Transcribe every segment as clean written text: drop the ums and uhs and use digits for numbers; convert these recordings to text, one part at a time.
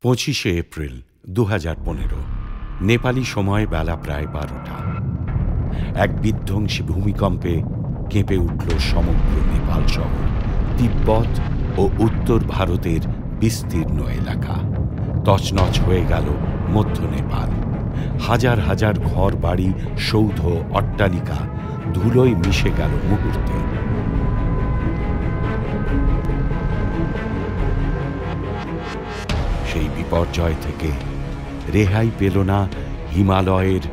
25শে April 2015, Nepali সময় বেলা প্রায় 12টা। এক বিধ্বংসী ভূমিকম্পে কেঁপে উঠল সমগ্র নেপাল সহ তিব্বত ও উত্তর ভারতের বিস্তীর্ণ এলাকা। তছনছ হয়ে গেল মধ্য নেপাল। হাজার হাজার ঘর বাড়ি, সৌধ, অট্টালিকা ধুলোয় মিশে গেল মুহূর্তে। সেই বিপর্যয় থেকে রেহাই পেল না হিমালয়ের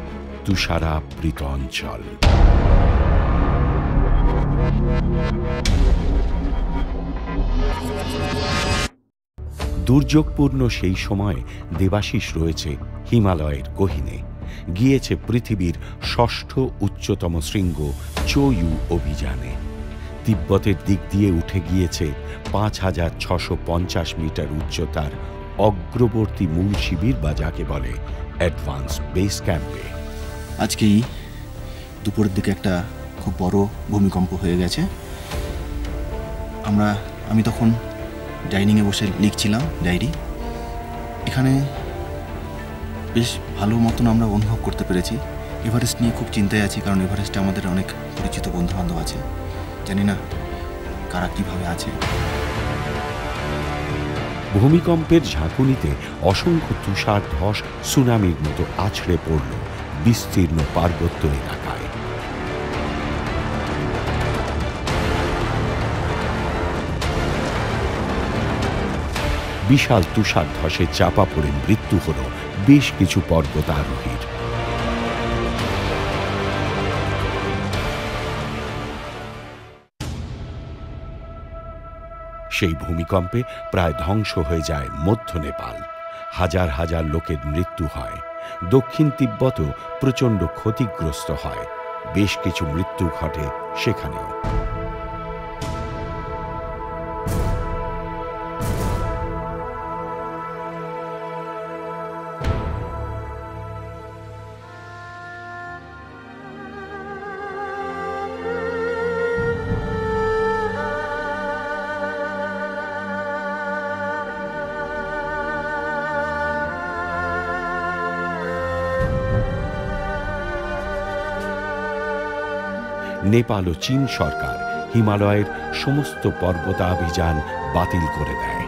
তুষারাবৃত অঞ্চল। দুর্যোগপূর্ণ সেই সময় দেবাশিস রয়েছে হিমালয়ের গহীনে, গিয়েছে পৃথিবীর ষষ্ঠ উচ্চতম শৃঙ্গ চোয়ু অভিযানে। তিব্বতের দিক দিয়ে উঠে গিয়েছে 5650 মিটার উচ্চতার অগ্রবর্তী মূল শিবির, বা যাকে বলে অ্যাডভান্স বেস ক্যাম্পে। আজকেই দুপুরের দিকে একটা খুব বড় ভূমিকম্প হয়ে গেছে। আমি তখন ডাইনিংয়ে বসে লিখছিলাম ডায়েরি। এখানে বেশ ভালো মতন আমরা অনুভব করতে পেরেছি। এভারেস্ট নিয়ে খুব চিন্তায় আছি, কারণ এভারেস্টে আমাদের অনেক পরিচিত বন্ধুবান্ধব আছে, জানি না কারা কীভাবে আছে। ভূমিকম্পের ঝাঁকুনিতে অসংখ্য তুষার ধস সুনামির মতো আছড়ে পড়ল বিস্তীর্ণ পার্বত্য এলাকায়। বিশাল তুষার ধসে চাপা পড়ে মৃত্যু হল বেশ কিছু পর্বতারোহীর। সেই ভূমিকম্পে প্রায় ধ্বংস হয়ে যায় মধ্য নেপাল। হাজার হাজার লোকের মৃত্যু হয়। দক্ষিণ তিব্বতও প্রচণ্ড ক্ষতিগ্রস্ত হয়। বেশ কিছু মৃত্যু ঘটে সেখানেও। নেপাল ও চীন সরকার হিমালয়ের সমস্ত পর্বতাভিযান বাতিল করে দেয়।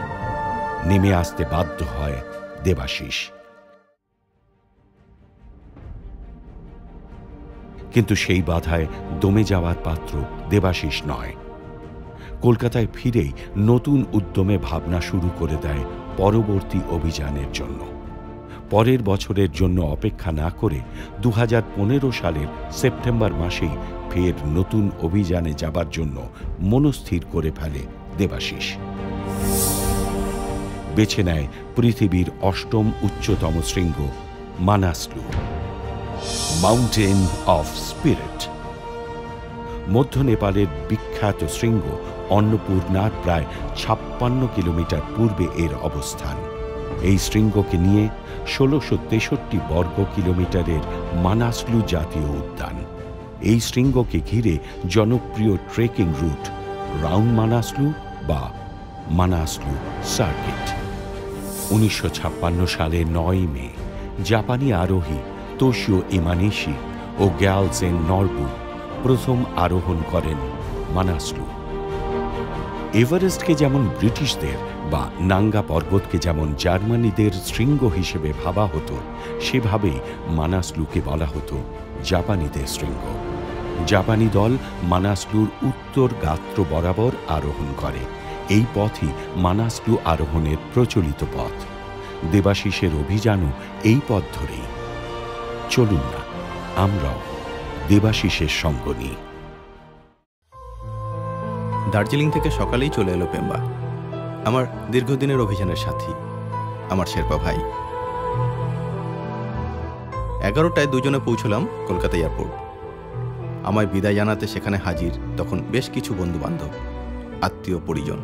নেমে আসতে বাধ্য হয় দেবাশিস। কিন্তু সেই বাধায় দমে যাওয়ার পাত্র দেবাশিস নয়। কলকাতায় ফিরেই নতুন উদ্যমে ভাবনা শুরু করে দেয় পরবর্তী অভিযানের জন্য। পরের বছরের জন্য অপেক্ষা না করে 2015 সালের সেপ্টেম্বর মাসেই ফের নতুন অভিযানে যাবার জন্য মনস্থির করে ফেলে দেবাশিস। বেছে নেয় পৃথিবীর অষ্টম উচ্চতম শৃঙ্গ মানাসলু, মাউন্টেন অফ স্পিরিট। মধ্য নেপালের বিখ্যাত শৃঙ্গ অন্নপূর্ণার প্রায় 56 কিলোমিটার পূর্বে এর অবস্থান। এই শৃঙ্গকে নিয়ে 1663 বর্গ কিলোমিটারের মানাসলু জাতীয় উদ্যান। এই শৃঙ্গকে ঘিরে জনপ্রিয় ট্রেকিং রুট রাউন্ড মানাসলু বা মানাসলু সার্কিট। 1956 সালে 9 মে জাপানি আরোহী তোশিও ইমানিশি ও গ্যালজেন নরবু প্রথম আরোহণ করেন মানাসলু। এভারেস্টকে যেমন ব্রিটিশদের বা নাঙ্গা পর্বতকে যেমন জার্মানিদের শৃঙ্গ হিসেবে ভাবা হতো, সেভাবেই মানাসলুকে বলা হতো জাপানিদের শৃঙ্গ। জাপানি দল মানাসলুর উত্তর গাত্র বরাবর আরোহণ করে। এই পথই মানাসলু আরোহণের প্রচলিত পথ। দেবাশিসের অভিযানও এই পথ ধরেই। চলুন না আমরাও দেবাশিসের সঙ্গ নিই। দার্জিলিং থেকে সকালেই চলে এলো পেম্বা, আমার দীর্ঘদিনের অভিযানের সাথী, আমার শেরপা ভাই। 11টায় দুজনে পৌঁছলাম কলকাতা এয়ারপোর্ট। আমায় বিদায় জানাতে সেখানে হাজির তখন বেশ কিছু বন্ধু বান্ধব, আত্মীয় পরিজন।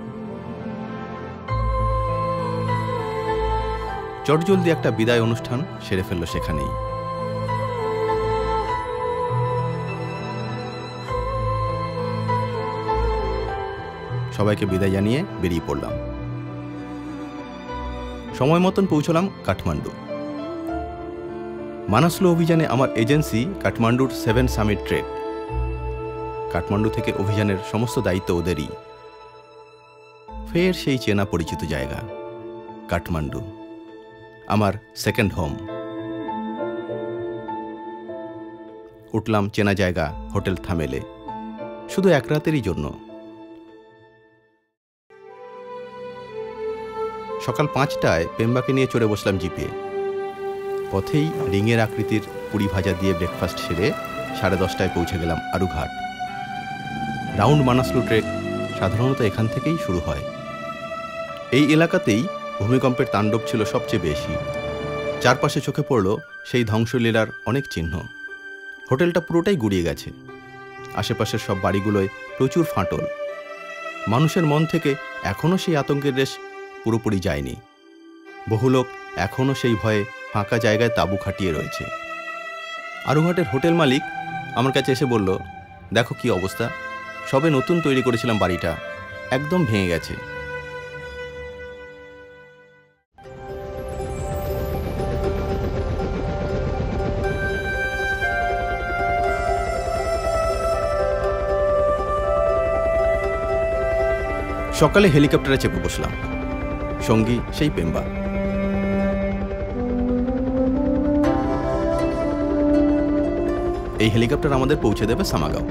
চটজলদি একটা বিদায় অনুষ্ঠান সেরে ফেলল সেখানেই। সবাইকে বিদায় জানিয়ে বেরিয়ে পড়লাম। সময় মতন পৌঁছলাম কাঠমান্ডু। মানাসলু অভিযানে আমার এজেন্সি কাঠমান্ডুর 7 সামিট ট্রেক। কাঠমান্ডু থেকে অভিযানের সমস্ত দায়িত্ব ওদেরই। ফের সেই চেনা পরিচিত জায়গা কাঠমান্ডু, আমার সেকেন্ড হোম। উঠলাম চেনা জায়গা হোটেল থামেলে, শুধু এক রাতেরই জন্য। সকাল 5টায় পেম্বাকে নিয়ে চড়ে বসলাম জিপে। পথেই রিংয়ের আকৃতির পুরি ভাজা দিয়ে ব্রেকফাস্ট সেরে 10:30টায় পৌঁছে গেলাম আরুঘাট। রাউন্ড মানাসলু ট্রেক সাধারণত এখান থেকেই শুরু হয়। এই এলাকাতেই ভূমিকম্পের তাণ্ডব ছিল সবচেয়ে বেশি। চারপাশে চোখে পড়ল সেই ধ্বংসলীলার অনেক চিহ্ন। হোটেলটা পুরোটাই গুড়িয়ে গেছে। আশেপাশের সব বাড়িগুলোয় প্রচুর ফাটল। মানুষের মন থেকে এখনও সেই আতঙ্কের রেশ পুরোপুরি যায়নি। বহু লোক এখনও সেই ভয়ে ফাঁকা জায়গায় তাঁবু খাটিয়ে রয়েছে। আরুঘাটের হোটেল মালিক আমার কাছে এসে বলল, দেখো কি অবস্থা, সবে নতুন তৈরি করেছিলাম বাড়িটা, একদম ভেঙে গেছে। সকালে হেলিকপ্টারে চেপে বসলাম, সঙ্গী সেই পেম্বা। এই হেলিকপ্টার আমাদের পৌঁছে দেবে সামাগাও।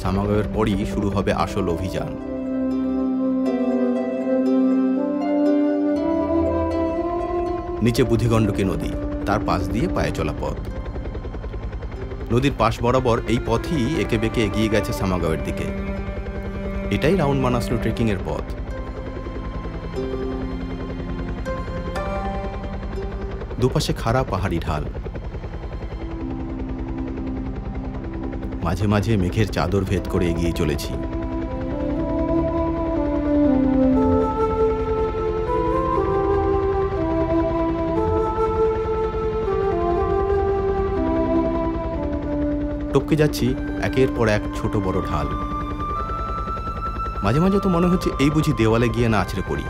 সামাগাওয়ের পরই শুরু হবে আসল অভিযান। নিচে বুধিগণ্ডকী নদী, তার পাশ দিয়ে পায়ে চলা পথ। নদীর পাশ বরাবর এই পথই একে বেঁকে এগিয়ে গেছে সামাগাওয়ের দিকে। এটাই রাউন্ড মানাসলু ট্রেকিং এর পথ। দুপাশে খাড়া পাহাড়ি ঢাল, মাঝে মাঝে মেঘের চাদর ভেদ করে এগিয়ে চলেছি। টপকে যাচ্ছি একের পর এক ছোট বড় ঢাল। মাঝে মাঝে তো মনে হচ্ছে এই বুঝি দেওয়ালে গিয়ে না আছড়ে পড়ি।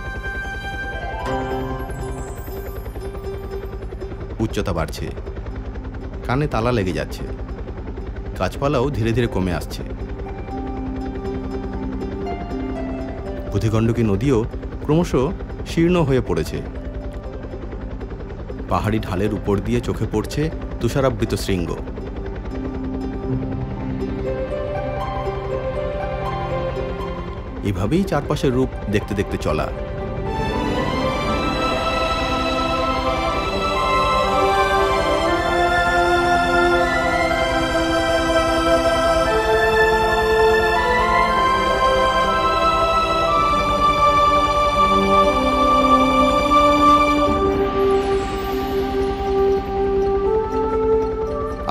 উচ্চতা বাড়ছে, কানে তালা লেগে যাচ্ছে, গাছপালাও ধীরে ধীরে কমে আসছে। বুধিগণ্ডকী নদীও ক্রমশ শীর্ণ হয়ে পড়েছে। পাহাড়ি ঢালের উপর দিয়ে চোখে পড়ছে তুষারাবৃত শৃঙ্গ। এভাবেই চারপাশের রূপ দেখতে দেখতে চলা।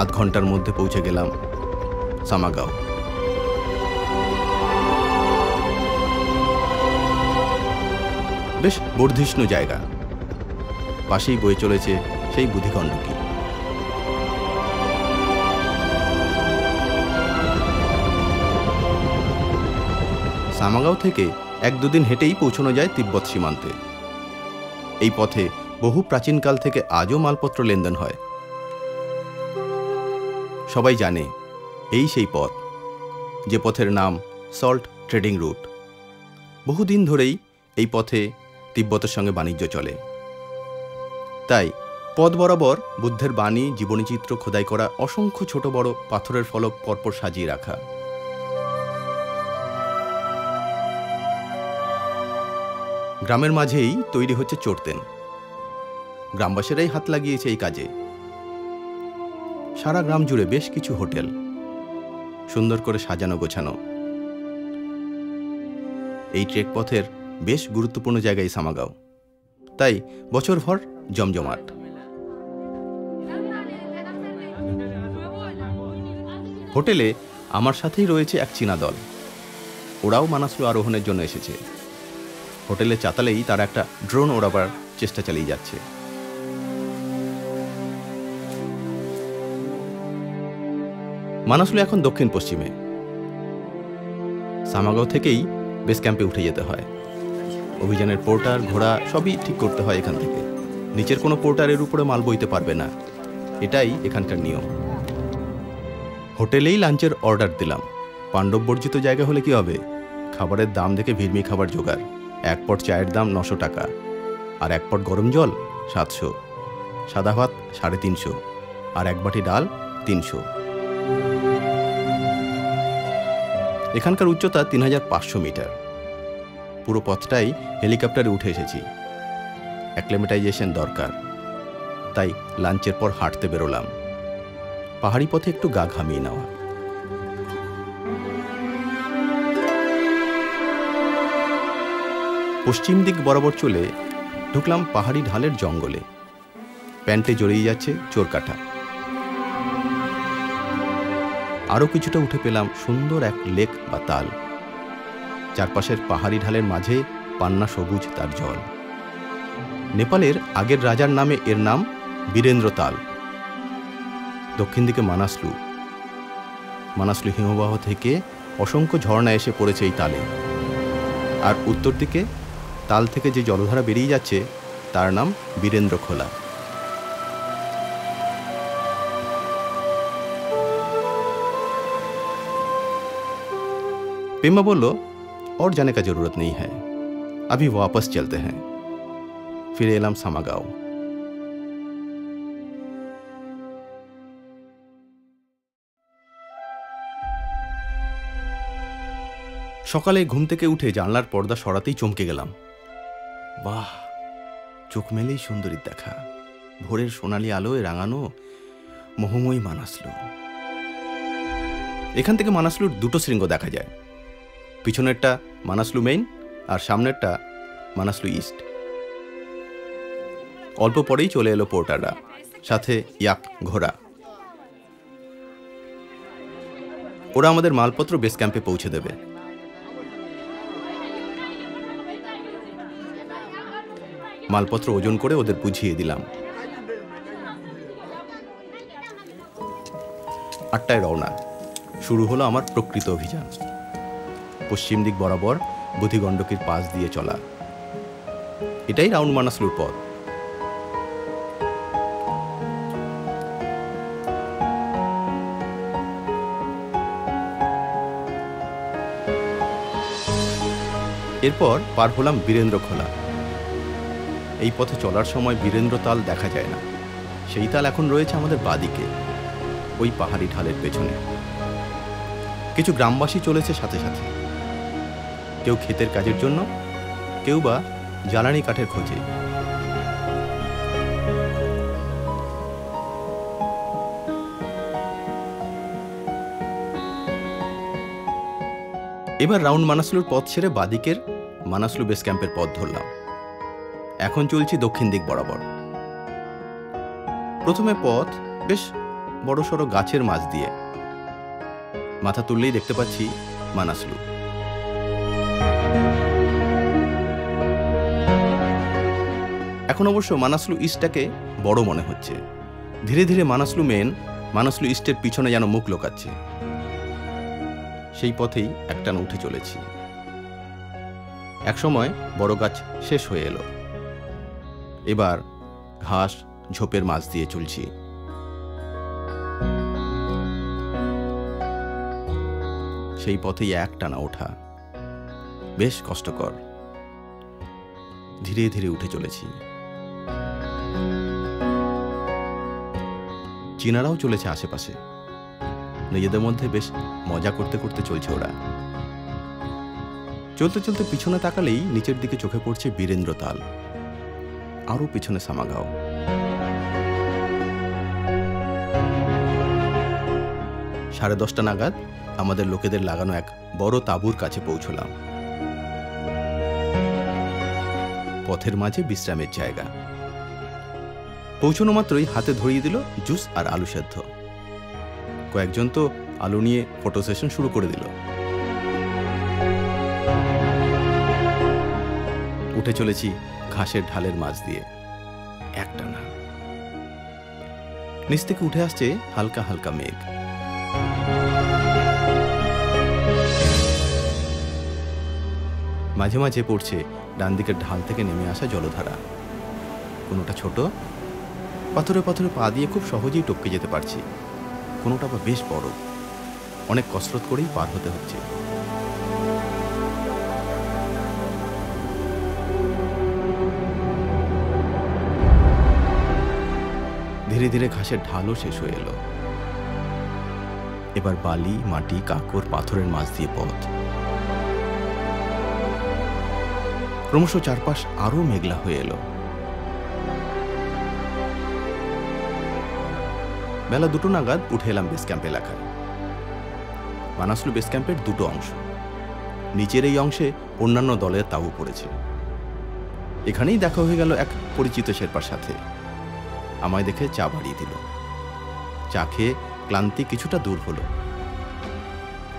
আধ ঘন্টার মধ্যে পৌঁছে গেলাম সামাগাও। বেশ বর্ধিষ্ণু জায়গা, পাশেই বয়ে চলেছে সেই বুধিগণ্ডকী। সামাগাও থেকে 1-2 দিন হেঁটেই পৌঁছানো যায় তিব্বত সীমান্তে। এই পথে বহু প্রাচীনকাল থেকে আজও মালপত্র লেনদেন হয়। সবাই জানে এই সেই পথ, যে পথের নাম সল্ট ট্রেডিং রুট। বহুদিন ধরেই এই পথে তিব্বতের সঙ্গে বাণিজ্য চলে। তাই পথ বরাবর বুদ্ধের বাণী, জীবনীচিত্র খোদাই করা অসংখ্য ছোট বড় পাথরের ফলক পরপর সাজিয়ে রাখা। গ্রামের মাঝেই তৈরি হচ্ছে চোরতেন। গ্রামবাসীরাই হাত লাগিয়েছে এই কাজে। সারা গ্রাম জুড়ে বেশ কিছু হোটেল, সুন্দর করে সাজানো গোছানো। এই ট্রেক পথের বেশ গুরুত্বপূর্ণ জায়গায় সামাগাও, তাই বছরভর জমজমাট। হোটেলে আমার সাথেই রয়েছে এক চীনা দল। ওরাও মানাসলু আরোহণের জন্য এসেছে। হোটেলে চাতালেই তারা একটা ড্রোন ওড়াবার চেষ্টা চালিয়ে যাচ্ছে। মানাসলু এখন দক্ষিণ পশ্চিমে। সামাগাও থেকেই বেস ক্যাম্পে উঠে যেতে হয়। অভিযানের পোর্টার, ঘোড়া সবই ঠিক করতে হয় এখান থেকে। নিচের কোনো পোর্টার এর উপরে মাল বইতে পারবে না, এটাই এখানকার নিয়ম। হোটেলেই লাঞ্চের অর্ডার দিলাম। পাণ্ডব বর্জিত জায়গা হলে কি হবে, খাবারের দাম দেখে ভিড়মি খাবার জোগাড়। 1 পট চায়ের দাম 900 টাকা, আর 1 পট গরম জল 700, সাদা ভাত 350, আর 1 বাটি ডাল 300। এখানকার উচ্চতা 3500 মিটার। পুরো পথটাই হেলিকপ্টারে উঠে এসেছি, অ্যাক্লিমেটাইজেশন দরকার, তাই লাঞ্চের পর হাঁটতে বেরোলাম। পাহাড়ি পথে একটু গা ঘামিয়ে নেওয়া। পশ্চিম দিক বরাবর চলে ঢুকলাম পাহাড়ি ঢালের জঙ্গলে। প্যান্টে জড়িয়ে যাচ্ছে চোরকাটা। আরও কিছুটা উঠে পেলাম সুন্দর এক লেক বা তাল। চারপাশের পাহাড়ি ঢালের মাঝে পান্না সবুজ তার জল। নেপালের আগের রাজার নামে এর নাম বীরেন্দ্র তাল। দক্ষিণ দিকে মানাসলু। মানাসলু হিমবাহ থেকে অসংখ্য ঝর্ণা এসে পড়েছে এই তালে। আর উত্তর দিকে তাল থেকে যে জলধারা বেরিয়ে যাচ্ছে তার নাম বীরেন্দ্র খোলা। पेमा बोलो और जाने का जरूरत नहीं है, अभी वापस चलते हैं। फिर एलाम सामागांव। সকালে ঘুম থেকে উঠে জানলার পর্দা সরাতেই চমকে গেলাম। বাহ, চোখ মেলেই সুন্দরীর দেখা। ভোরের সোনালি আলোয় রাঙানো মোহময়ী মানাসলু। এখান থেকে মানাসলুর দুটো শৃঙ্গ দেখা যায়। পিছনেরটা মানাসলু মেইন আর সামনেরটা মানাসলু ইস্ট। অল্প পরেই চলে এলো পোর্টাররা, সাথে ইয়াক ঘোড়া। ওরা আমাদের মালপত্র বেস ক্যাম্পে পৌঁছে দেবে। মালপত্র ওজন করে ওদের বুঝিয়ে দিলাম। 8টায় রওনা। শুরু হলো আমার প্রকৃত অভিযান। পশ্চিম দিক বরাবর বুধিগণ্ডকীর পাশ দিয়ে চলা। এটাই রাউন্ড মানাসলুর পথ। এরপর পার হলাম বীরেন্দ্র খোলা। এই পথে চলার সময় বীরেন্দ্র তাল দেখা যায় না। সেই তাল এখন রয়েছে আমাদের বাদিকে, ওই পাহাড়ি ঢালের পেছনে। কিছু গ্রামবাসী চলেছে সাথে সাথে, কেউ ক্ষেতের কাজের জন্য, কেউ বা জ্বালানি কাঠের খোঁজে। এবার রাউন্ড মানাসলুর পথ ছেড়ে বাদিকের মানাসলু বেস ক্যাম্পের পথ ধরলাম। এখন চলছি দক্ষিণ দিক বরাবর। প্রথমে পথ বেশ বড়সড় গাছের মাঝ দিয়ে। মাথা তুললেই দেখতে পাচ্ছি মানাসলু। এখন অবশ্য মানাসলু ইস্টটাকে বড় মনে হচ্ছে। ধীরে ধীরে মানাসলু মেন মানাসলু ইস্টের পিছনে যেন মুখ লোকাচ্ছে। সেই পথেই একটানা উঠে চলেছি। একসময় বড় গাছ শেষ হয়ে এলো। এবার ঘাস ঝোপের মাঝ দিয়ে চলছি। সেই পথেই একটানা ওঠা, বেশ কষ্টকর। ধীরে ধীরে উঠে চলেছি। চীনারাও চলেছে আশেপাশে। নিজেদের মধ্যে বেশ মজা করতে করতে চলছে ওরা। চলতে চলতে পিছনে তাকালেই নিচের দিকে চোখে পড়ছে বীরেন্দ্র তাল, আরো পিছনে সামাগাঁও। 10:30 নাগাদ আমাদের লোকেদের লাগানো এক বড় তাঁবুর কাছে পৌঁছলাম। পথের মাঝে বিশ্রামের জায়গা। পৌঁছানো মাত্রই হাতে ধরিয়ে দিল জুস আর আলু সেদ্ধ। কয়েকজন তো আলু নিয়ে ফটো সেশন শুরু করে দিল। উঠে চলেছি ঘাসের ঢালের মাঝ দিয়ে একটানা। নিচ থেকে উঠে আসছে হালকা হালকা মেঘ। মাঝে মাঝে পড়ছে ডান দিকের ঢাল থেকে নেমে আসা জলধারা, কোনোটা ছোট, পাথরে পাথরে পা দিয়ে খুব সহজেই টপকে যেতে পারছি, কোনোটা বা বেশ বড়, অনেক কসরত করেই পার হতে হচ্ছে। ধীরে ধীরে ঘাসের ঢালও শেষ হয়ে এলো। এবার বালি, মাটি, কাঁকর, পাথরের মাঝ দিয়ে পথ। ক্রমশ চারপাশ আরো মেঘলা হয়ে এলো। বেলা 2টো নাগাদ উঠে এলাম বেস ক্যাম্প এলাকায়। মানাসলু বেস ক্যাম্পের 2টো অংশ। নিচের এই অংশে অন্যান্য দলের তাঁবু পড়েছে। এখানেই দেখা হয়ে গেল এক পরিচিত শেরপার সাথে। আমায় দেখে চা বাড়িয়ে দিল। চা খেয়ে ক্লান্তি কিছুটা দূর হলো।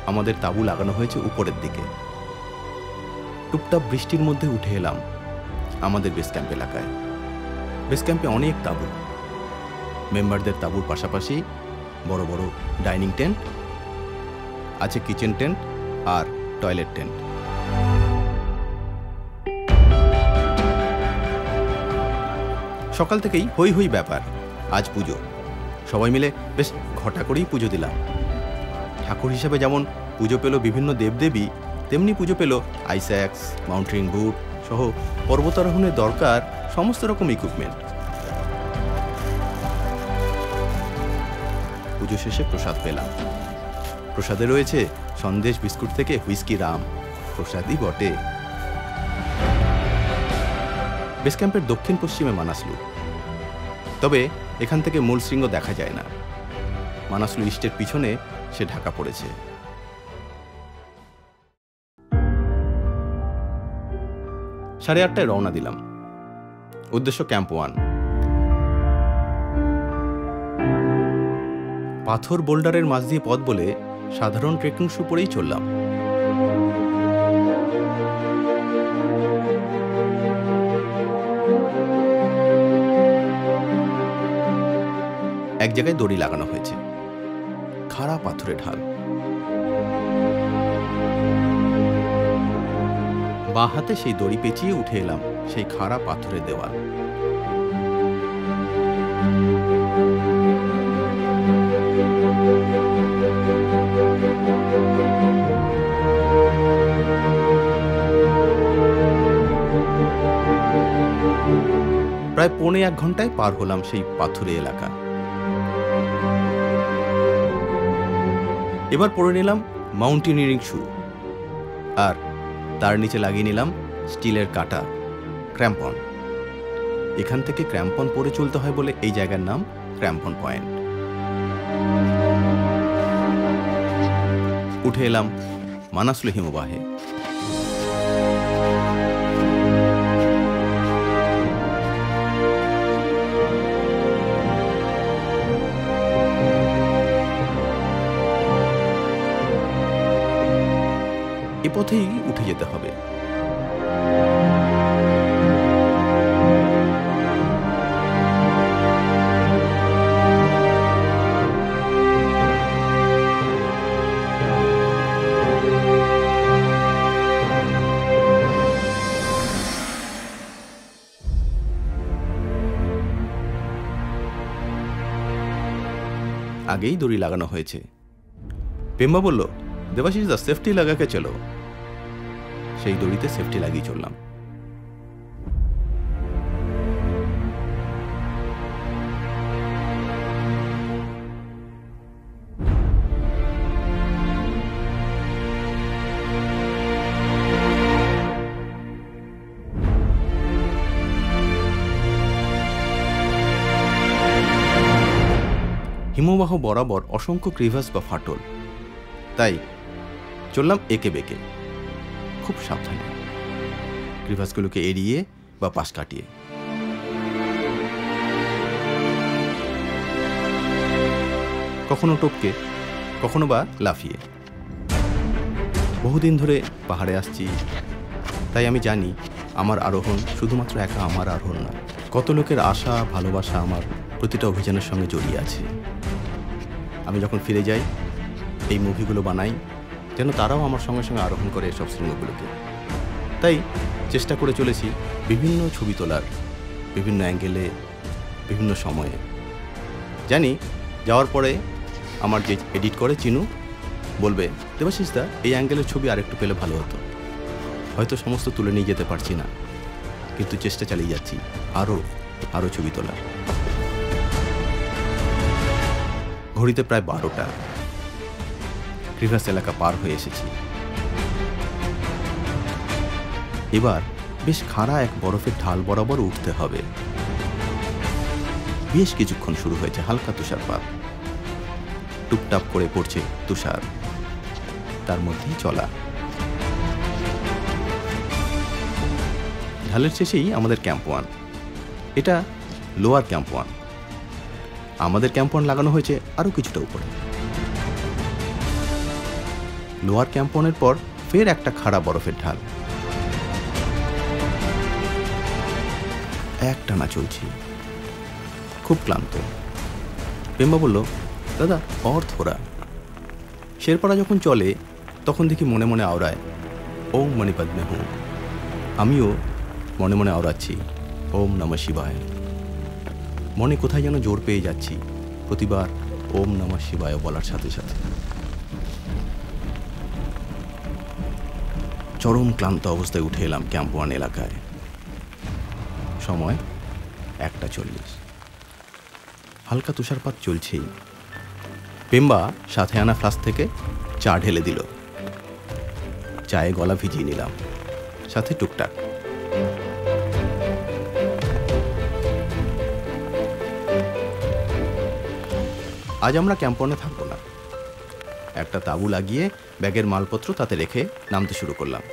আমাদের তাঁবু লাগানো হয়েছে উপরের দিকে। টুপটাপ বৃষ্টির মধ্যে উঠে এলাম আমাদের বেস ক্যাম্প এলাকায়। বেস ক্যাম্পে অনেক তাঁবু, মেম্বারদের তাঁবুর পাশাপাশি বড় বড় ডাইনিং টেন্ট আছে, কিচেন টেন্ট আর টয়লেট টেন্ট। সকাল থেকেই হই হই ব্যাপার। আজ পুজো, সবাই মিলে বেশ ঘটা করেই পুজো দিলাম। ঠাকুর হিসাবে যেমন পুজো পেল বিভিন্ন দেবদেবী, তেমনি পুজো পেল আইস্যাক্স, মাউন্টেনিং বুট সহ পর্বতারোহণের দরকার সমস্ত রকম ইকুইপমেন্ট। পুজো শেষে প্রসাদ পেলাম। প্রসাদে রয়েছে সন্দেশ, বিস্কুট থেকে হুইস্কি, রাম। প্রসাদই বটে। বেস ক্যাম্পের দক্ষিণ পশ্চিমে মানাসলু, তবে এখান থেকে মূল শৃঙ্গ দেখা যায় না। মানাসলু ইস্টের পিছনে সে ঢাকা পড়েছে। 8:30টায় রওনা দিলাম। উদ্দেশ্য ক্যাম্প 1। পাথর বোল্ডারের মাঝ দিয়ে পথ বলে সাধারণ ট্রেকিং শু পরেই চললাম। এক জায়গায় দড়ি লাগানো হয়েছে, খাড়া পাথরের ঢাল। বাঁ হাতে সেই দড়ি পেঁচিয়ে উঠে এলাম সেই খাড়া পাথরের দেওয়াল। প্রায় 1.25 ঘন্টায় পার হলাম সেই পাথুরে এলাকা। এবার পরে নিলাম মাউন্টেনিয়ারিং শু, আর তার নিচে লাগিয়ে নিলাম স্টিলের কাটা, ক্র্যাম্পন। এখান থেকে ক্র্যাম্পন পরে চলতে হয় বলে এই জায়গার নাম ক্র্যাম্পন পয়েন্ট। উঠে এলাম মানাসলু হিমবাহে। এ পথেই উঠে যেতে হবে। আগেই দড়ি লাগানো হয়েছে। পেম্বা বলল, দেবাশিস দা সেফটি লাগাকে চলো। সেই দড়িতে সেফটি লাগিয়ে চললাম। হিমবাহ বরাবর অসংখ্য ক্রিভাস বা ফাটল, তাই চললাম একে বেঁকে, খুব সাবধানে, ক্রিভাসগুলোকে এড়িয়ে বা পাশ কাটিয়ে। কখনো টপকে, কখনো বা লাফিয়ে। বহুদিন ধরে পাহাড়ে আসছি, তাই আমি জানি আমার আরোহণ শুধুমাত্র একা আমার আরোহণ নয়। কত লোকের আশা, ভালোবাসা আমার প্রতিটা অভিযানের সঙ্গে জড়িয়ে আছে। আমি যখন ফিরে যাই, এই মুভিগুলো বানাই যেন তারাও আমার সঙ্গে সঙ্গে আরোহণ করে এসব শৃঙ্গগুলোকে। তাই চেষ্টা করে চলেছি বিভিন্ন ছবি তোলার, বিভিন্ন অ্যাঙ্গেলে, বিভিন্ন সময়ে। জানি যাওয়ার পরে আমার যে এডিট করে চিনু বলবে, দেবাশিস দা এই অ্যাঙ্গেলের ছবি আরেকটু পেলে ভালো হতো। হয়তো সমস্ত তুলে নিয়ে যেতে পারছি না, কিন্তু চেষ্টা চালিয়ে যাচ্ছি আরও ছবি তোলার। ঘড়িতে প্রায় 12টা, ক্রিভাস এলাকা পার হয়ে এসেছি। এবার বেশ খাড়া এক বরফের ঢাল বরাবর উঠতে হবে। বেশ কিছুক্ষণ শুরু হয়েছে হালকা তুষারপাত, টুপটাপ করে পড়ছে তুষার, তার মধ্যেই চলা। ঢালের শেষেই আমাদের ক্যাম্প 1, এটা লোয়ার ক্যাম্প 1। আমাদের ক্যাম্প 1 লাগানো হয়েছে আরও কিছুটা উপরে। লোয়ার ক্যাম্প 1-এর পর ফের একটা খাড়া বরফের ঢাল, একটানা চলছি, খুব ক্লান্ত। পেম্বা বলল, দাদা और थोड़ा। শেরপাড়া যখন চলে তখন দেখি মনে মনে আওড়ায় ওম মণিপদ্মে হুঁ। আমিও মনে মনে আওড়াচ্ছি ওম নমঃ শিবায়। মনে কোথায় যেন জোর পেয়ে যাচ্ছি প্রতিবার ওম নমঃ শিবায় বলার সাথে সাথে। চরম ক্লান্ত অবস্থায় উঠে এলাম ক্যাম্প 1 এলাকায়। সময় 1:40। হালকা তুষারপাত চলছেই। পেম্বা সাথে আনা ফ্লাস্ক থেকে চা ঢেলে দিল। চায়ে গলা ভিজিয়ে নিলাম, সাথে টুকটাক। আজ আমরা ক্যাম্প 1-এ থাকবো না। একটা তাঁবু লাগিয়ে ব্যাগের মালপত্র তাতে রেখে নামতে শুরু করলাম।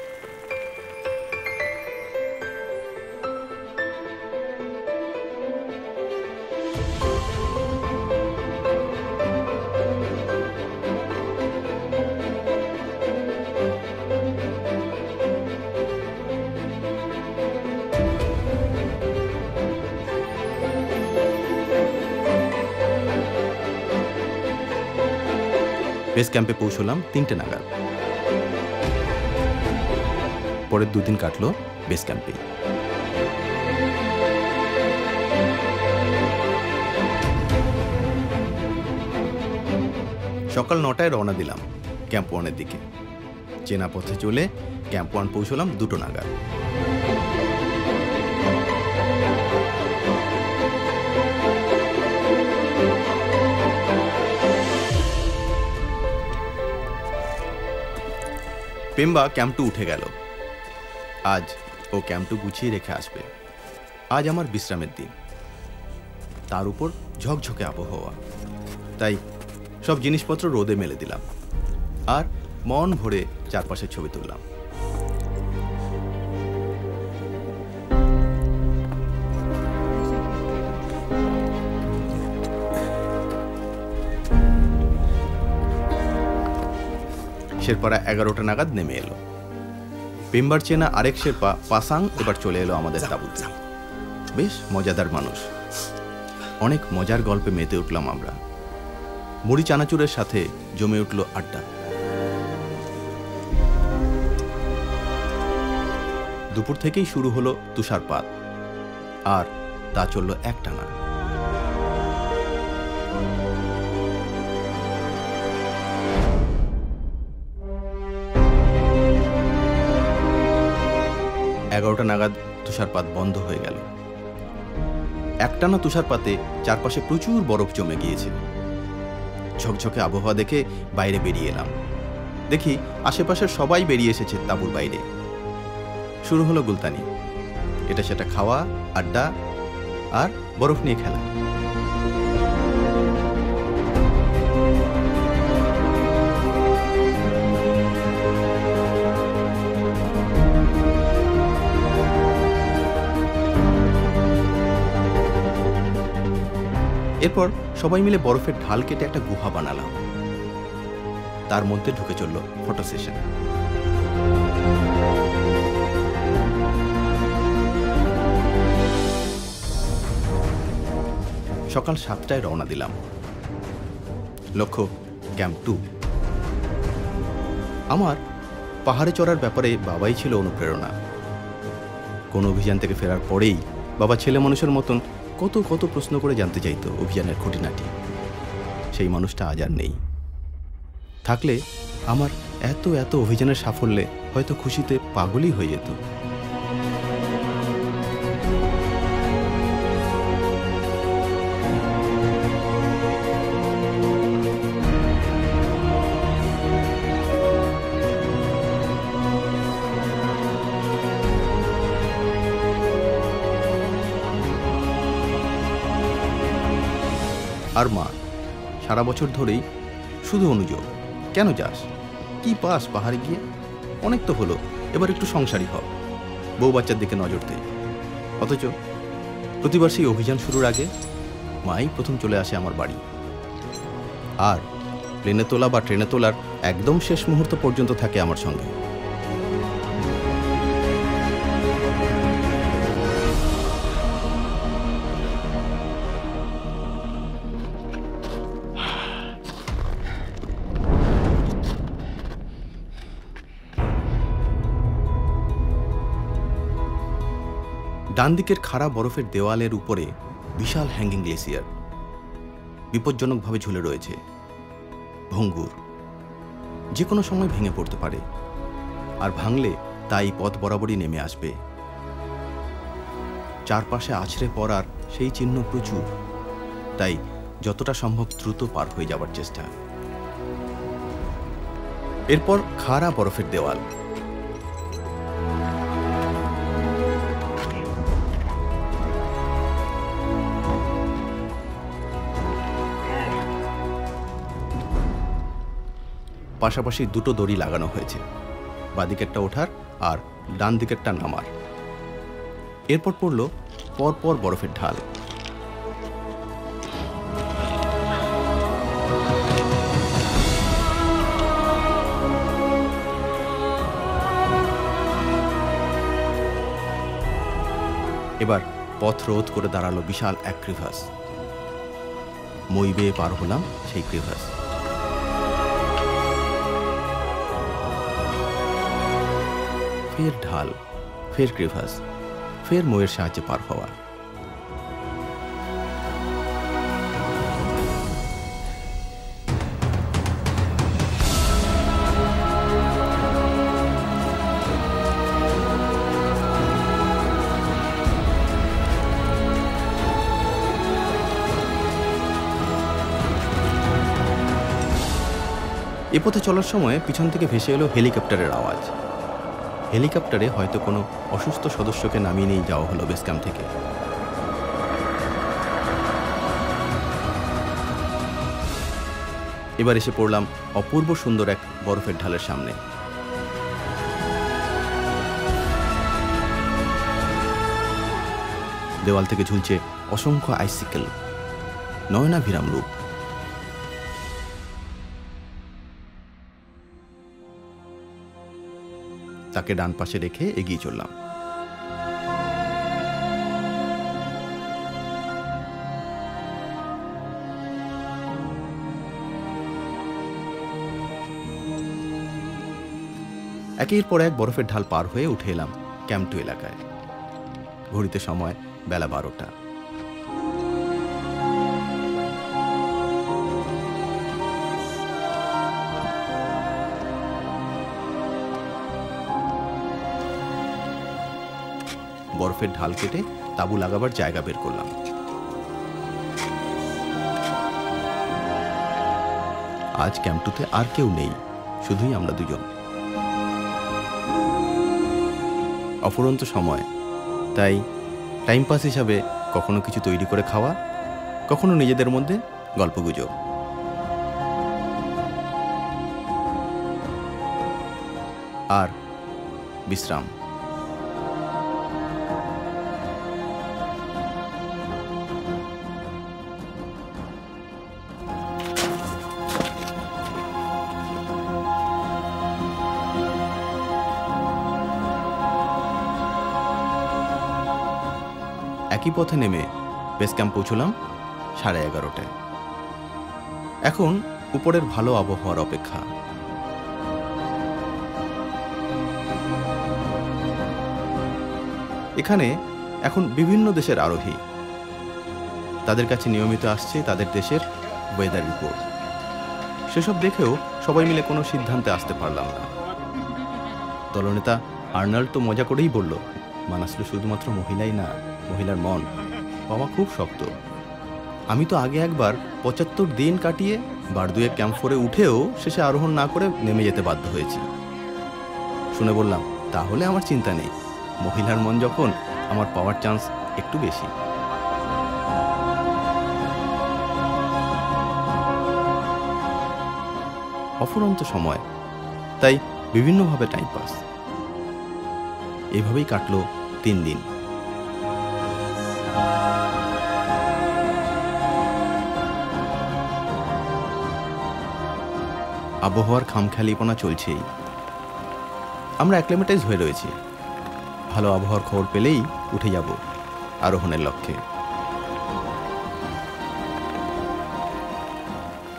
বেস ক্যাম্পে পৌঁছলাম 3টে নাগাদ। পরের 2 দিন কাটলো বেস ক্যাম্পে। সকাল 9টায় রওনা দিলাম ক্যাম্প 1-এর দিকে। চেনা পথে চলে ক্যাম্প 1 পৌঁছলাম 2টো নাগাদ। পেম্বা ক্যাম্প 2 উঠে গেল। আজ ও ক্যাম্প 2 গুছিয়ে রেখে আসবে। আজ আমার বিশ্রামের দিন, তার উপর ঝকঝকে আবহাওয়া। তাই সব জিনিসপত্র রোদে মেলে দিলাম আর মন ভরে চারপাশের ছবি তুললাম। শেরপারা 11টা নাগাদ নেমে এলো। পেম্বার চেনা আরেক শেরপা পাসাং এবার চলে এলো আমাদের তাঁবুতে। বেশ মজাদার মানুষ, অনেক মজার গল্পে মেতে উঠলাম আমরা। মুড়ি চানাচুরের সাথে জমে উঠল আড্ডা। দুপুর থেকেই শুরু হলো তুষারপাত, আর তা চলল একটানা। এগারোটা নাগাদ তুষারপাত বন্ধ হয়ে গেল। একটানা তুষারপাতে চারপাশে প্রচুর বরফ জমে গিয়েছে। ঝকঝকে আবহাওয়া দেখে বাইরে বেরিয়ে এলাম। দেখি আশেপাশের সবাই বেরিয়ে এসেছে তাঁবুর বাইরে। শুরু হলো গুলতানি, এটা সেটা খাওয়া, আড্ডা আর বরফ নিয়ে খেলা। এরপর সবাই মিলে বরফের ঢাল কেটে একটা গুহা বানালাম। তার মধ্যে ঢুকে চলল ফটো সেশন। সকাল 7টায় রওনা দিলাম। লক্ষ্য ক্যাম্প 2। আমার পাহাড়ে চড়ার ব্যাপারে বাবাই ছিল অনুপ্রেরণা। কোন অভিযান থেকে ফেরার পরেই বাবা ছেলে মানুষের মতন কত কত প্রশ্ন করে জানতে চাইতো অভিযানের খুঁটিনাটি। সেই মানুষটা আজ আর নেই। থাকলে আমার এত এত অভিযানের সাফল্যে হয়তো খুশিতে পাগলই হয়ে যেত। আর মা সারা বছর ধরেই শুধু অনুযোগ, কেন যাস, কি পাস পাহাড়ে গিয়ে, অনেক তো হলো, এবার একটু সংসারী হ, বউ বাচ্চার দিকে নজর দে। অথচ প্রতিবার সেই অভিযান শুরুর আগে মাই প্রথম চলে আসে আমার বাড়ি। আর প্লেনে তোলা বা ট্রেনে তোলার একদম শেষ মুহূর্ত পর্যন্ত থাকে আমার সঙ্গে। ডান দিকের খাড়া বরফের দেওয়ালের উপরে বিশাল হ্যাঙ্গিং গ্লেসিয়ার বিপজ্জনকভাবে ঝুলে রয়েছে, ভঙ্গুর, যে কোনো সময় ভেঙে পড়তে পারে, আর ভাঙলে তাই পথ বরাবরই নেমে আসবে। চারপাশে আছড়ে পড়ার সেই চিহ্ন প্রচুর, তাই যতটা সম্ভব দ্রুত পার হয়ে যাবার চেষ্টা। এরপর খাড়া বরফের দেওয়াল, পাশাপাশি দুটো দড়ি লাগানো হয়েছে, বাঁদিকেরটা ওঠার আর ডান দিকেরটা নামার। এরপর পড়ল পরপর বরফের ঢাল। এবার পথ রোধ করে দাঁড়ালো বিশাল এক ক্রিভাস। মই বেয়ে পার হলাম সেই ক্রিভাস। ফের ঢাল, ফের ক্রিভাস, ফের ময়ের সাহায্যে পার হওয়া। এ পথে চলার সময় পিছন থেকে ভেসে এলো হেলিকপ্টারের আওয়াজ। হেলিকপ্টারে হয়তো কোনো অসুস্থ সদস্যকে নামিয়ে নিয়ে যাওয়া হলো বেস ক্যাম্প থেকে। এবার এসে পড়লাম অপূর্ব সুন্দর এক বরফের ঢালের সামনে। দেওয়াল থেকে ঝুলছে অসংখ্য আইসিকেল, নয়নাভিরাম রূপ। তাকে ডান পাশে রেখে এগিয়ে চললাম। একের পর এক বরফের ঢাল পার হয়ে উঠে এলাম ক্যাম্প 2 এলাকায়। ঘড়িতে সময় বেলা 12টা। বরফের ঢাল কেটে তাঁবু লাগাবার জায়গা বের করলাম। আজ ক্যাম্প 2-তে আর কেউ নেই, শুধুই আমরা দুজন। অফুরন্ত সময়, তাই টাইম পাস হিসাবে কখনো কিছু তৈরি করে খাওয়া, কখনো নিজেদের মধ্যে গল্পগুজব। আর বিশ্রাম। একই পথে নেমে বেস ক্যাম্প পৌঁছলাম 11:30টায়। এখন উপরের ভালো আবহাওয়ার অপেক্ষা। এখানে এখন বিভিন্ন দেশের আরোহী, তাদের কাছে নিয়মিত আসছে তাদের দেশের ওয়েদার রিপোর্ট। সেসব দেখেও সবাই মিলে কোনো সিদ্ধান্তে আসতে পারলাম না। দলনেতা আর্নাল্ড তো মজা করেই বলল, মানাসলু শুধুমাত্র মহিলাই না, মহিলার মন পাওয়া খুব শক্ত। আমি তো আগে একবার ৭৫ দিন কাটিয়ে বারদুয়ে ক্যাম্প 4-এ উঠেও শেষে আরোহণ না করে নেমে যেতে বাধ্য হয়েছি। শুনে বললাম, তাহলে আমার চিন্তা নেই, মহিলার মন যখন, আমার পাওয়ার চান্স একটু বেশি। অফুরন্ত সময়, তাই বিভিন্নভাবে টাইম পাস। এইভাবেই কাটলো 3 দিন। আবহাওয়ার খামখেয়ালিপনা চলছেই। আমরা অ্যাক্লিমেটাইজ হয়ে রয়েছি, ভালো আবহাওয়ার খবর পেলেই উঠে যাব আরোহণের লক্ষ্যে।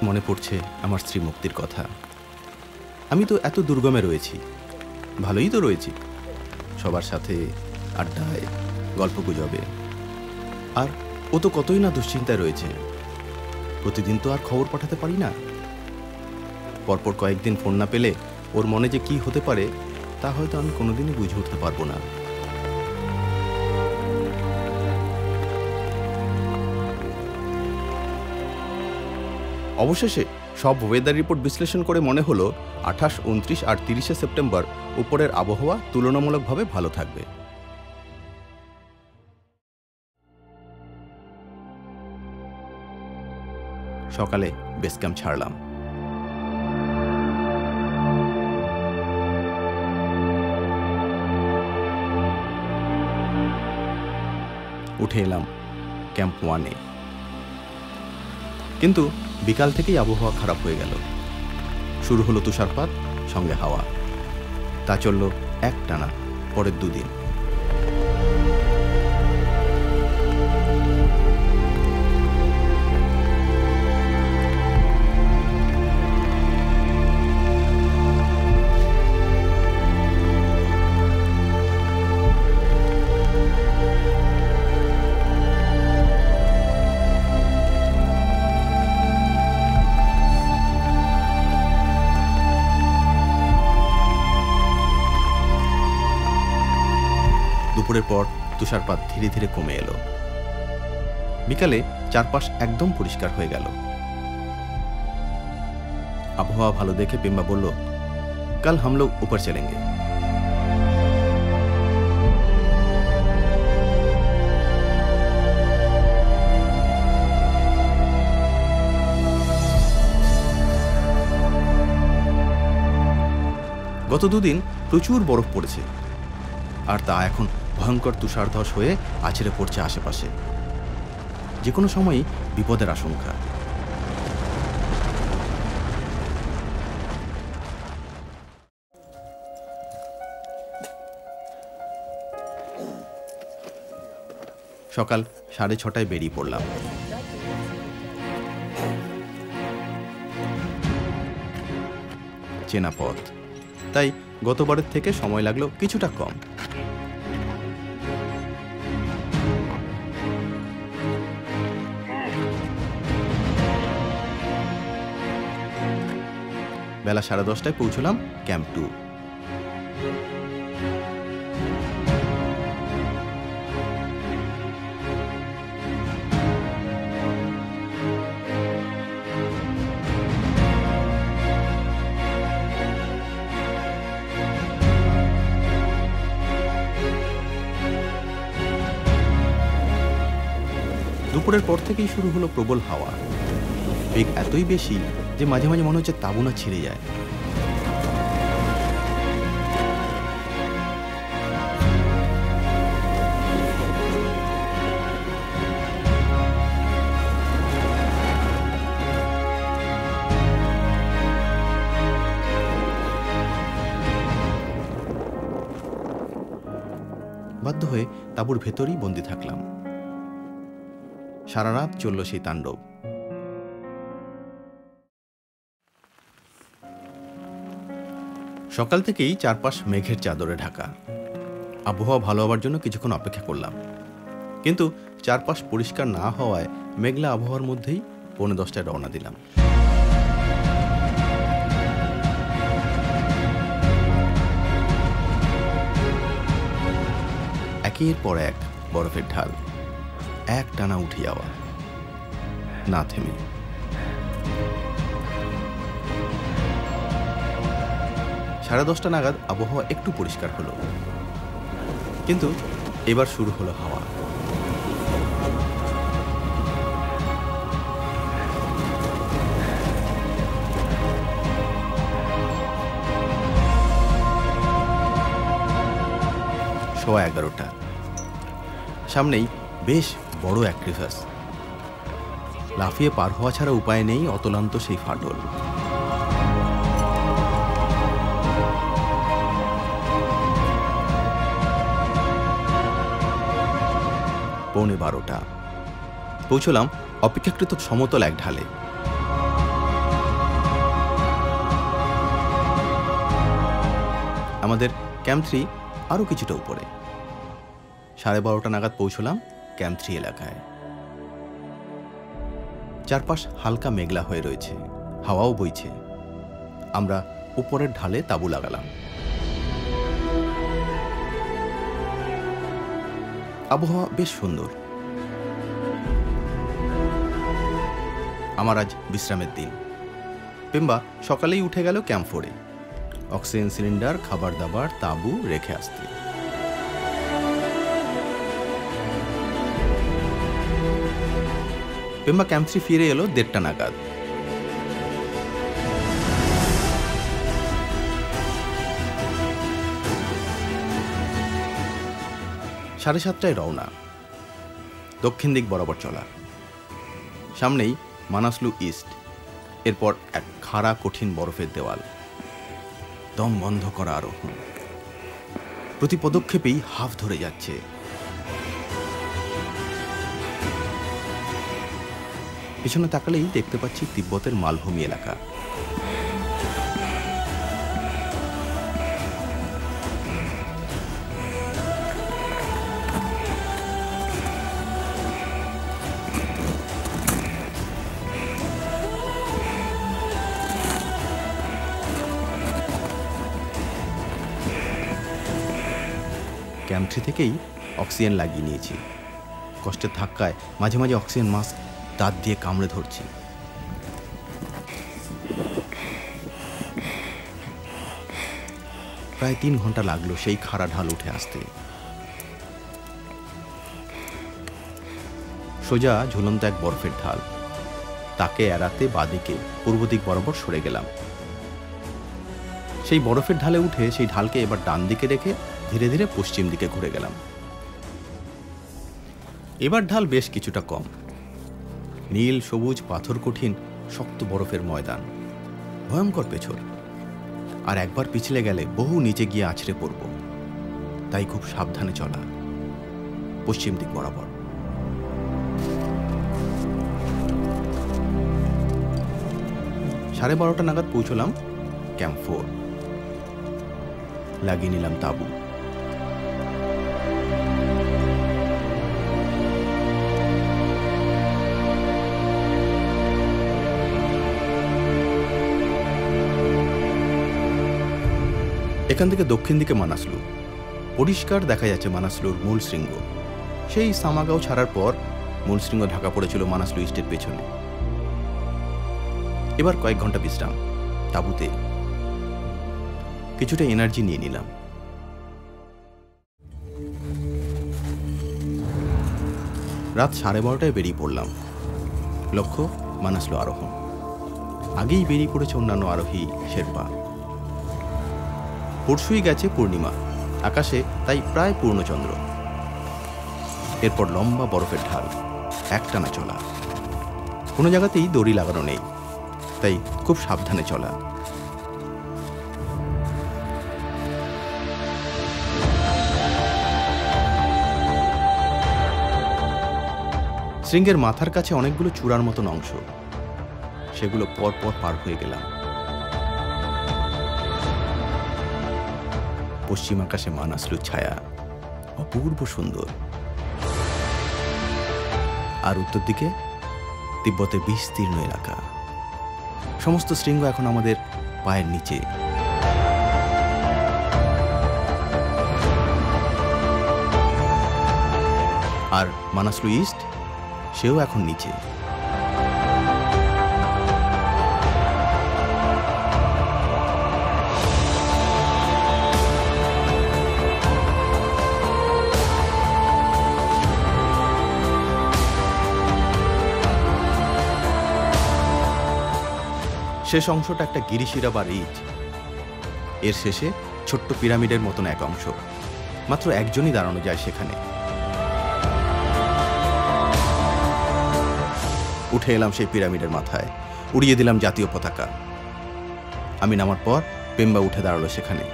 মনে পড়ছে আমার স্ত্রী মুক্তির কথা। আমি তো এত দুর্গমে রয়েছি, ভালোই তো রয়েছি, সবার সাথে আড্ডায়, গল্পগুজবে। আর ও তো কতই না দুশ্চিন্তায় রয়েছে। প্রতিদিন তো আর খবর পাঠাতে পারি না। পরপর কয়েকদিন ফোন না পেলে ওর মনে যে কি হতে পারে তা হয়তো আমি কোনোদিনই বুঝে উঠতে পারবো না। অবশেষে সব ওয়েদার রিপোর্ট বিশ্লেষণ করে মনে হলো ২৮, ২৯ আর ৩০শে সেপ্টেম্বর উপরের আবহাওয়া তুলনামূলকভাবে ভালো থাকবে। সকালে বেস ক্যাম্প ছাড়লাম। উঠে এলাম ক্যাম্প 1-এ, কিন্তু বিকাল থেকেই আবহাওয়া খারাপ হয়ে গেল। শুরু হলো তুষারপাত, সঙ্গে হাওয়া। তা চলল একটানা পরের 2 দিন। দুপুরের পর তুষারপাত ধীরে ধীরে কমে এলো। বিকালে চারপাশ একদম পরিষ্কার হয়ে গেল। আবহাওয়া ভালো দেখে পেম্বা বলল, কাল হাম লোগ উপর চলেঙ্গে। গত 2 দিন প্রচুর বরফ পড়েছে, আর তা এখন ভয়ঙ্কর তুষারধস হয়ে আছড়ে পড়ছে আশেপাশে। যে কোনো সময়ই বিপদের আশঙ্কা। সকাল 6:30টায় বেরিয়ে পড়লাম। চেনা পথ, তাই গতবারের থেকে সময় লাগলো কিছুটা কম। বেলা 10:30টায় পৌঁছলাম ক্যাম্প 2। দুপুরের পর থেকেই শুরু হলো প্রবল হাওয়া। বেগ এতই বেশি যে মাঝে মাঝে মনে হচ্ছে তাঁবু না ছিঁড়ে যায়। বাধ্য হয়ে তাঁবুর ভেতরেই বন্দি থাকলাম। সারা রাত চলল সেই তাণ্ডব। সকাল থেকেই চারপাশ মেঘের চাদরে ঢাকা। আবহাওয়া ভালো হওয়ার জন্য কিছুক্ষণ অপেক্ষা করলাম, কিন্তু চারপাশ পরিষ্কার না হওয়ায় মেঘলা আবহাওয়ার মধ্যেই 9:45টায় রওনা দিলাম। একের পর এক বরফের ঢাল, এক টানা উঠে যাওয়া, না থেমে। 10:30 নাগাদ আবহাওয়া একটু পরিষ্কার হলো, কিন্তু এবার শুরু হলো হাওয়া। সোয়া 11টা। সামনেই বেশ বড় এক ক্রিভাস। লাফিয়ে পার হওয়া ছাড়া উপায় নেই অতলান্ত সেই ফাটল। পৌনে 12টা। পৌঁছলাম অপেক্ষাকৃত সমতল এক ঢালে। আমাদের ক্যাম্প 3 আরও কিছুটা উপরে। 12:30 নাগাদ পৌঁছলাম ক্যাম্প 3 এলাকায়। চারপাশ হালকা মেঘলা হয়ে রয়েছে, হাওয়াও বইছে। আমরা উপরের ঢালে তাঁবু লাগালাম। আবহাওয়া বেশ সুন্দর। আমার আজ বিশ্রামের দিন। পেম্বা সকালেই উঠে গেল ক্যাম্প 4-এ অক্সিজেন সিলিন্ডার, খাবার দাবার, তাঁবু রেখে আসতে। পেম্বা ক্যাম্প 3 ফিরে এলো 1:30টা নাগাদ। সাড়ে 7টায় রওনা, দক্ষিণ দিক বরাবর চলা। সামনেই মানাসলু ইস্ট, এরপর এক খাড়া কঠিন বরফের দেওয়াল। দম বন্ধ করা আরোহণ, প্রতি পদক্ষেপেই হাঁফ ধরে যাচ্ছে। পিছনে তাকালেই দেখতে পাচ্ছি তিব্বতের মালভূমি এলাকা। ক্যাম্প 3 থেকেই অক্সিজেন লাগিয়ে নিয়েছি। কষ্টের ধাক্কায় মাঝে মাঝে অক্সিজেন মাস্ক দাঁত দিয়ে কামড়ে ধরছি। প্রায় 3 ঘন্টা লাগলো সেই খাড়া ঢাল উঠে আসতে। সোজা ঝুলন্ত এক বরফের ঢাল, তাকে এড়াতে বাদিকে পূর্ব দিক বরাবর সরে গেলাম। সেই বরফের ঢালে উঠে সেই ঢালকে এবার ডান দিকে রেখে ধীরে ধীরে পশ্চিম দিকে ঘুরে গেলাম। এবার ঢাল বেশ কিছুটা কম। নীল সবুজ পাথর কঠিন শক্ত বরফের ময়দান, ভয়ঙ্কর পেছর। আর একবার পিছলে গেলে বহু নিচে গিয়ে আছড়ে পড়ব, তাই খুব সাবধানে চলা পশ্চিম দিক বরাবর। সাড়ে 12টা নাগাদ পৌঁছলাম ক্যাম্প 4। লাগিয়ে নিলাম তাঁবু। এখান থেকে দক্ষিণ দিকে মানাসলু, পরিষ্কার দেখা যাচ্ছে মানাসলুর মূল শৃঙ্গ। সেই সামাগাঁও ছাড়ার পর মূল শৃঙ্গ ঢাকা পড়েছিল মানাসলু ইস্টের পেছনে। এবার কয়েক ঘন্টা বিশ্রাম তাঁবুতে, কিছুটা এনার্জি নিয়ে নিলাম। রাত 12:30টায় বেরিয়ে পড়লাম। লক্ষ্য মানাসলু আরোহণ। আগেই বেরিয়ে পড়েছে অন্যান্য আরোহী শেরপা। পরশুই গেছে পূর্ণিমা, আকাশে তাই প্রায় পূর্ণচন্দ্র। এরপর লম্বা বরফের ঢাল, একটানা চলা। কোনো জায়গাতেই দড়ি লাগানো নেই, তাই খুব সাবধানে চলা। শৃঙ্গের মাথার কাছে অনেকগুলো চূড়ার মতন অংশ, সেগুলো পর পর পার হয়ে গেলাম। পশ্চিম আকাশে মানাসলুর ছায়া, অপূর্ব সুন্দর। আর উত্তর দিকে তিব্বতের বিস্তীর্ণ এলাকা। সমস্ত শৃঙ্গ এখন আমাদের পায়ের নিচে। আর মানাসলু ইস্ট, সেও এখন নিচে। শেষ অংশটা একটা গিরিশিরা বা রিজ। এর শেষে ছোট্ট পিরামিডের মতন এক অংশ। মাত্র একজনই দাঁড়ানো যায় সেখানে। উঠে এলাম সেই পিরামিডের মাথায়, উড়িয়ে দিলাম জাতীয় পতাকা। আমি নামার পর পেম্বা উঠে দাঁড়ালো সেখানে।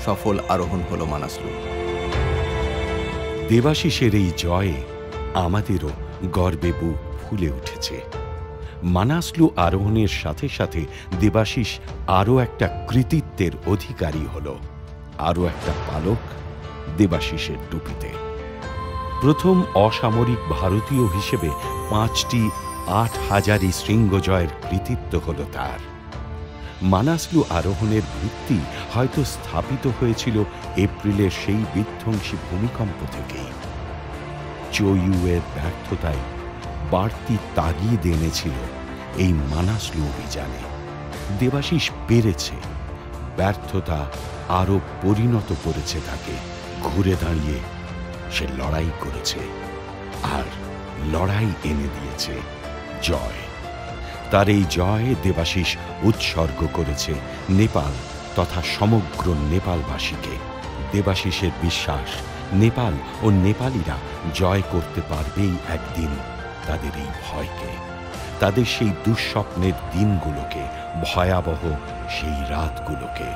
সফল আরোহণ হলো মানাসলু। দেবাশিসের এই জয়ে আমাদেরও গর্বে বুক ফুলে উঠেছে। মানাসলু আরোহণের সাথে সাথে দেবাশিস আরও একটা কৃতিত্বের অধিকারী হল, আরও একটা পালক দেবাশিসের টুপিতে। প্রথম অসামরিক ভারতীয় হিসেবে 5টি 8000 শৃঙ্গ জয়ের কৃতিত্ব হল তার। মানাসলু আরোহণের ভিত্তি হয়তো স্থাপিত হয়েছিল এপ্রিলের সেই বিধ্বংসী ভূমিকম্প থেকেই। চোইউয়ের ব্যর্থতায় বাড়তি তাগিদ এনেছিল এই মানাসলু অভিযানে। দেবাশিস পেরেছে, ব্যর্থতা আরো পরিণত করেছে তাকে। ঘুরে দাঁড়িয়ে সে লড়াই করেছে, আর লড়াই এনে দিয়েছে জয়। তার এই জয় দেবাশিস উৎসর্গ করেছে নেপাল তথা সমগ্র নেপালবাসীকে। দেবাশিসের বিশ্বাস, নেপাল ও নেপালিরা জয় করতে পারবেই একদিন তাদের এই ভয়কে, তাদের সেই দুঃস্বপ্নের দিনগুলোকে, ভয়াবহ সেই রাতগুলোকে।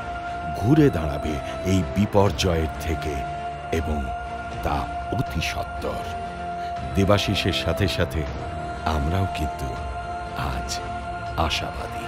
ঘুরে দাঁড়াবে এই বিপর্যয়ের থেকে, এবং তা অতি সত্বর। দেবাশিসের সাথে সাথে আমরাও কিন্তু আজ আশাবাদী।